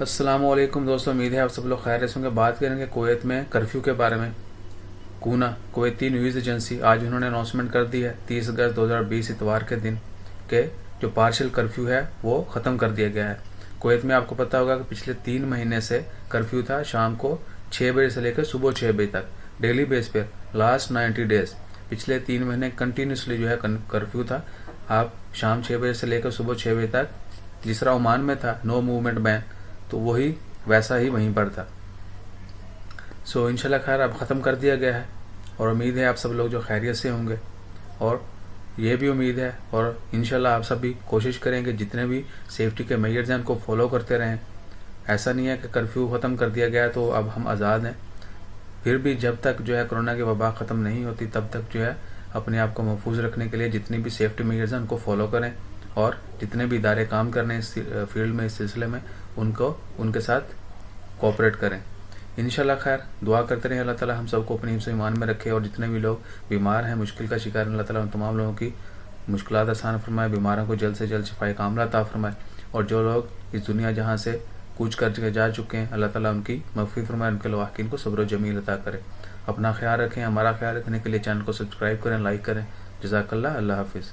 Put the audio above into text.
السلام علیکم دوستوں، امید ہے آپ سب لوگ خیریت سے ہوں گے۔ بات کریں گے کویت میں کرفیو کے بارے میں۔ کونا کویتی نیوز ایجنسی آج انہوں نے اناؤنسمنٹ کر دی ہے 30 اگست 2020 اتوار کے دن کہ جو پارشل کرفیو ہے وہ ختم کر دیا گیا ہے۔ کویت میں آپ کو پتا ہوگا کہ پچھلے 3 مہینے سے کرفیو تھا، شام کو 6 بجے سے لے کر صبح 6 بجے تک ڈیلی بیس پہ۔ لاسٹ 90 ڈیز پچھلے 3 مہینے کنٹینیوسلی جو ہے کرفیو تھا۔ آپ شام 6 بجے سے لے کر صبح 6 بجے تک، جس طرح عمان میں تھا نو موومنٹ بین، تو وہی ویسا ہی وہیں پر تھا۔ انشاءاللہ خیر اب ختم کر دیا گیا ہے، اور امید ہے آپ سب لوگ جو خیریت سے ہوں گے، اور یہ بھی امید ہے اور انشاءاللہ آپ سب بھی کوشش کریں کہ جتنے بھی سیفٹی کے میجرز ہیں ان کو فالو کرتے رہیں۔ ایسا نہیں ہے کہ کرفیو ختم کر دیا گیا تو اب ہم آزاد ہیں، پھر بھی جب تک جو ہے کرونا کی وبا ختم نہیں ہوتی تب تک جو ہے اپنے آپ کو محفوظ رکھنے کے لیے جتنی بھی سیفٹی میجرز ہیں ان کو فالو کریں، اور جتنے بھی ادارے کام کرنے اس فیلڈ میں، اس سلسلے میں، ان کے ساتھ کوآپریٹ کریں۔ انشاءاللہ خیر دعا کرتے رہیں، اللہ تعالیٰ ہم سب کو اپنی حفظ و ایمان میں رکھے، اور جتنے بھی لوگ بیمار ہیں، مشکل کا شکار ہیں، اللہ تعالیٰ ان تمام لوگوں کی مشکلات آسان فرمائے، بیماروں کو جلد سے جلد شفائے کاملہ عطا فرمائے، اور جو لوگ اس دنیا جہاں سے کوچ کر کے جا چکے ہیں، اللہ تعالیٰ ان کی مغفرت فرمائے، ان کے لواحقین کو صبر و جمیل عطا کرے۔ اپنا خیال رکھیں، ہمارا خیال رکھنے کے لیے چینل کو سبسکرائب کریں، لائک کریں۔ جزاک اللہ، اللہ حافظ۔